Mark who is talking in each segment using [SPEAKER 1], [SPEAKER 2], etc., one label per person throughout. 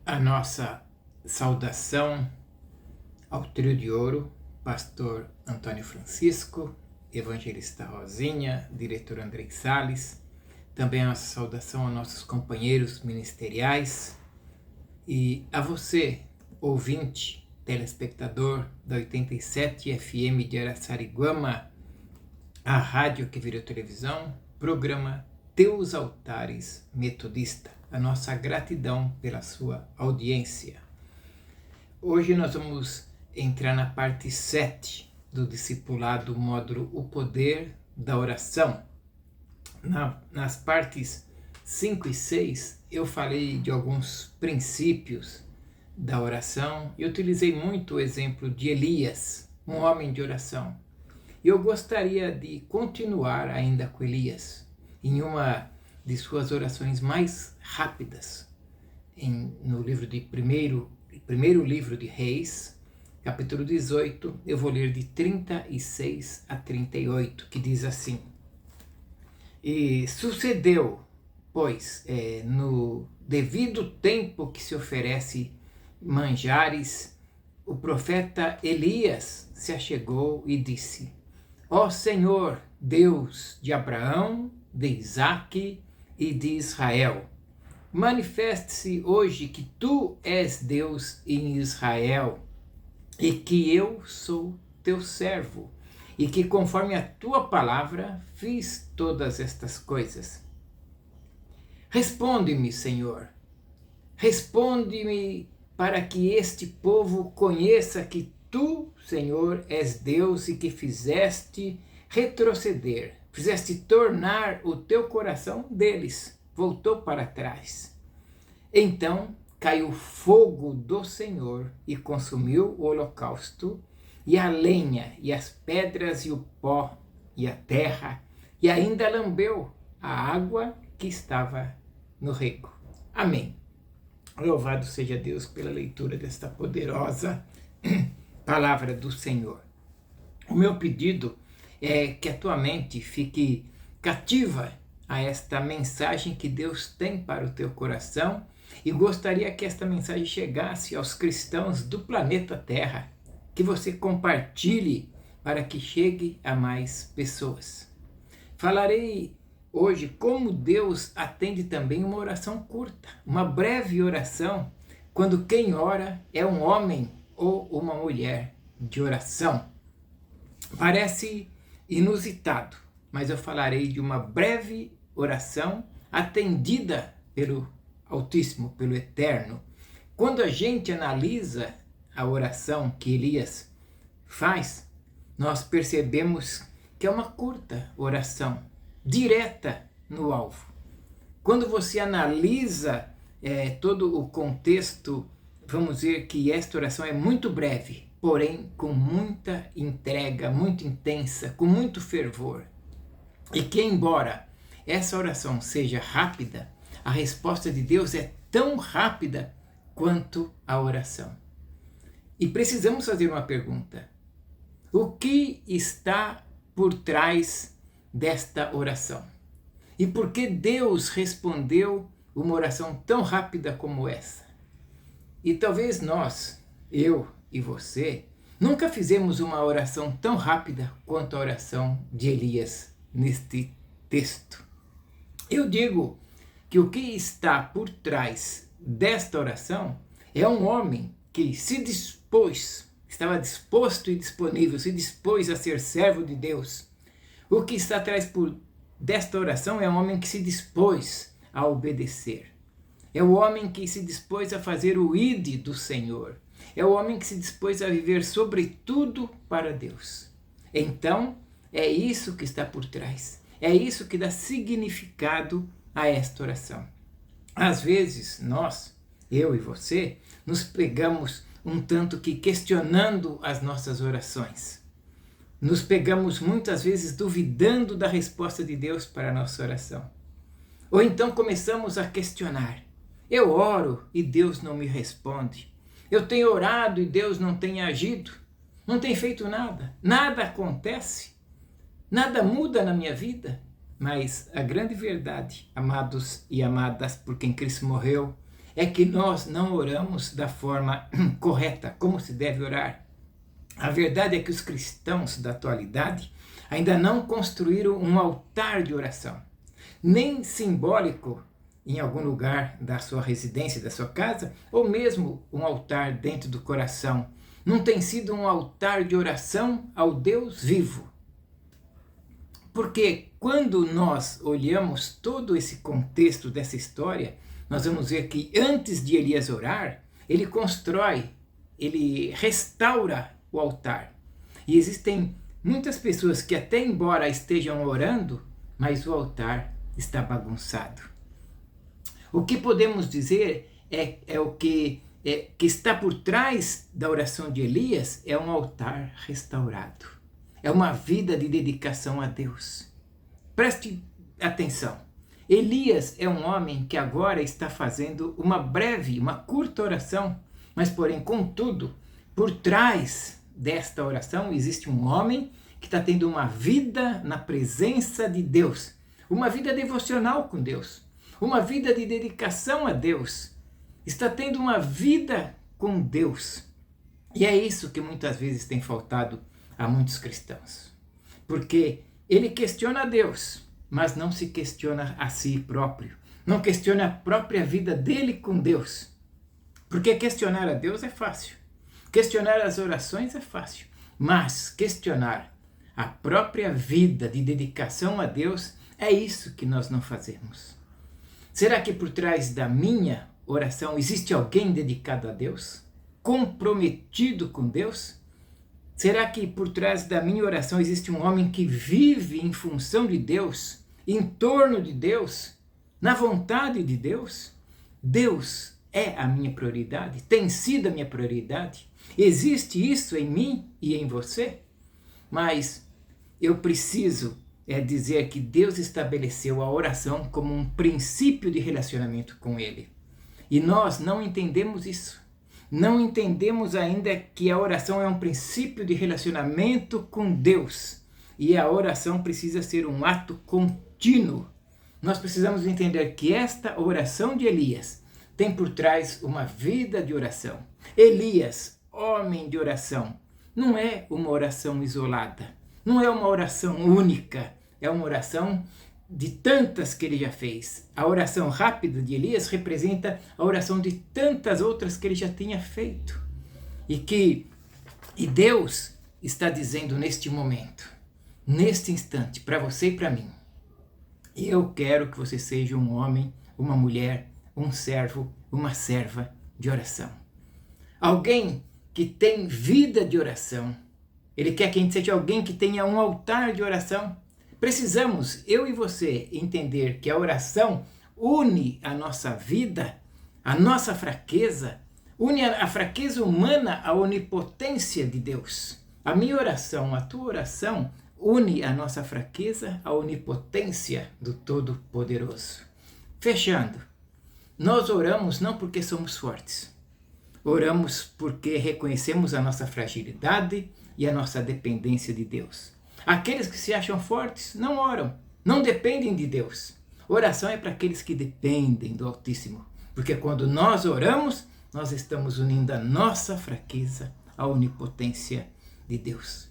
[SPEAKER 1] A nossa saudação ao trio de ouro, pastor Antônio Francisco, evangelista Rosinha, diretor Andrei Salles, também a nossa saudação aos nossos companheiros ministeriais e a você, ouvinte, telespectador da 87 FM de Araçariguama, a rádio que virou televisão, programa Teus Altares Metodista. A nossa gratidão pela sua audiência. Hoje nós vamos entrar na parte 7 do discipulado módulo O Poder da Oração. Nas partes 5 e 6 eu falei de alguns princípios da oração e utilizei muito o exemplo de Elias, um homem de oração. E eu gostaria de continuar ainda com Elias, em uma de suas orações mais rápidas, no livro de primeiro livro de Reis, capítulo 18, eu vou ler de 36 a 38, que diz assim: E sucedeu, pois, no devido tempo que se oferece manjares, o profeta Elias se achegou e disse: Ó Senhor, Deus de Abraão, de Isaque e de Israel, manifeste-se hoje que tu és Deus em Israel e que eu sou teu servo e que conforme a tua palavra fiz todas estas coisas. Responde-me, Senhor, responde-me para que este povo conheça que tu, Senhor, és Deus e que fizeste retroceder, fizeste tornar o teu coração deles, voltou para trás. Então caiu fogo do Senhor e consumiu o holocausto, e a lenha, e as pedras, e o pó, e a terra, e ainda lambeu a água que estava no rego. Amém. Louvado seja Deus pela leitura desta poderosa palavra do Senhor. O meu pedido é que a tua mente fique cativa a esta mensagem que Deus tem para o teu coração e gostaria que esta mensagem chegasse aos cristãos do planeta Terra, que você compartilhe para que chegue a mais pessoas. Falarei hoje como Deus atende também uma oração curta, uma breve oração, quando quem ora é um homem ou uma mulher de oração. Parece inusitado, mas eu falarei de uma breve oração atendida pelo Altíssimo, pelo Eterno. Quando a gente analisa a oração que Elias faz, nós percebemos que é uma curta oração, direta no alvo. Quando você analisa todo o contexto, vamos ver que esta oração é muito breve, porém com muita entrega, muito intensa, com muito fervor. E que embora essa oração seja rápida, a resposta de Deus é tão rápida quanto a oração. E precisamos fazer uma pergunta: o que está por trás desta oração? E por que Deus respondeu uma oração tão rápida como essa? E talvez nós, eu e você, nunca fizemos uma oração tão rápida quanto a oração de Elias neste texto. Eu digo que o que está por trás desta oração é um homem que se dispôs, estava disposto e disponível, se dispôs a ser servo de Deus. O que está atrás desta oração é um homem que se dispôs a obedecer. É o homem que se dispôs a fazer o ide do Senhor. É o homem que se dispôs a viver sobretudo para Deus. Então, é isso que está por trás. É isso que dá significado a esta oração. Às vezes, nós, eu e você, nos pegamos um tanto que questionando as nossas orações. Nos pegamos muitas vezes duvidando da resposta de Deus para a nossa oração. Ou então começamos a questionar. Eu oro e Deus não me responde. Eu tenho orado e Deus não tem agido. Não tem feito nada. Nada acontece. Nada muda na minha vida. Mas a grande verdade, amados e amadas por quem Cristo morreu, é que nós não oramos da forma correta, como se deve orar. A verdade é que os cristãos da atualidade ainda não construíram um altar de oração, nem simbólico em algum lugar da sua residência, da sua casa, ou mesmo um altar dentro do coração. Não tem sido um altar de oração ao Deus vivo. Porque quando nós olhamos todo esse contexto dessa história, nós vamos ver que antes de Elias orar, ele constrói, ele restaura o altar. E existem muitas pessoas que até embora estejam orando, mas o altar está bagunçado. O que podemos dizer é o que está por trás da oração de Elias é um altar restaurado. É uma vida de dedicação a Deus. Preste atenção. Elias é um homem que agora está fazendo uma curta oração, mas porém, contudo, por trás desta oração existe um homem que está tendo uma vida na presença de Deus, uma vida devocional com Deus, uma vida de dedicação a Deus, está tendo uma vida com Deus. E é isso que muitas vezes tem faltado a muitos cristãos, porque ele questiona a Deus, mas não se questiona a si próprio, não questiona a própria vida dele com Deus, porque questionar a Deus é fácil, questionar as orações é fácil, mas questionar a própria vida de dedicação a Deus é isso que nós não fazemos. Será que por trás da minha oração existe alguém dedicado a Deus, comprometido com Deus? Será que por trás da minha oração existe um homem que vive em função de Deus, em torno de Deus, na vontade de Deus? Deus é a minha prioridade, tem sido a minha prioridade. Existe isso em mim e em você? Mas eu preciso dizer que Deus estabeleceu a oração como um princípio de relacionamento com Ele. E nós não entendemos isso. Não entendemos ainda que a oração é um princípio de relacionamento com Deus. E a oração precisa ser um ato contínuo. Nós precisamos entender que esta oração de Elias tem por trás uma vida de oração. Elias, homem de oração, não é uma oração isolada, não é uma oração única, é uma oração de tantas que ele já fez. A oração rápida de Elias representa a oração de tantas outras que ele já tinha feito. E Deus está dizendo neste momento, neste instante, para você e para mim, eu quero que você seja um homem, uma mulher, um servo, uma serva de oração. Alguém que tem vida de oração. Ele quer que a gente seja alguém que tenha um altar de oração. Precisamos, eu e você, entender que a oração une a nossa vida, a nossa fraqueza, une a fraqueza humana à onipotência de Deus. A minha oração, a tua oração, une a nossa fraqueza à onipotência do Todo-Poderoso. Fechando, nós oramos não porque somos fortes, oramos porque reconhecemos a nossa fragilidade e a nossa dependência de Deus. Aqueles que se acham fortes não oram, não dependem de Deus. Oração é para aqueles que dependem do Altíssimo, porque quando nós oramos, nós estamos unindo a nossa fraqueza à onipotência de Deus.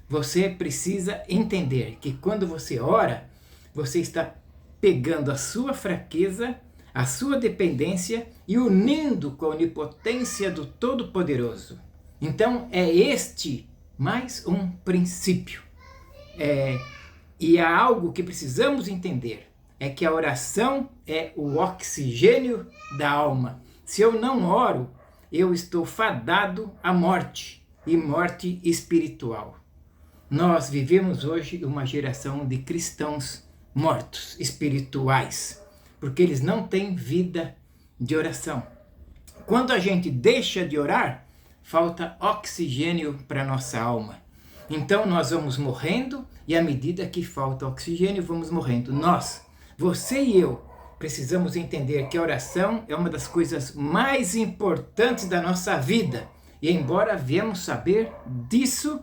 [SPEAKER 1] Você precisa entender que quando você ora, você está pegando a sua fraqueza, a sua dependência e unindo com a onipotência do Todo-Poderoso. Então é este mais um princípio. E há algo que precisamos entender, é que a oração é o oxigênio da alma. Se eu não oro, eu estou fadado à morte, e morte espiritual. Nós vivemos hoje uma geração de cristãos mortos, espirituais, porque eles não têm vida de oração. Quando a gente deixa de orar, falta oxigênio para a nossa alma. Então nós vamos morrendo e à medida que falta oxigênio, vamos morrendo. Nós, você e eu, precisamos entender que a oração é uma das coisas mais importantes da nossa vida. E embora viemos saber disso,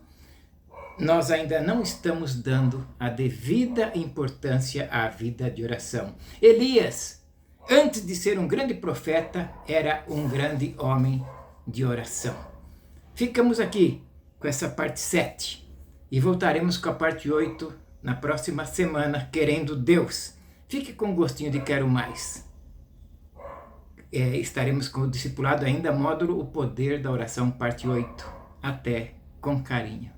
[SPEAKER 1] nós ainda não estamos dando a devida importância à vida de oração. Elias antes de ser um grande profeta, era um grande homem de oração. Ficamos aqui com essa parte 7 e voltaremos com a parte 8 na próxima semana, querendo Deus. Fique com gostinho de quero mais. Estaremos com o discipulado ainda, módulo O Poder da Oração, parte 8. Até, com carinho.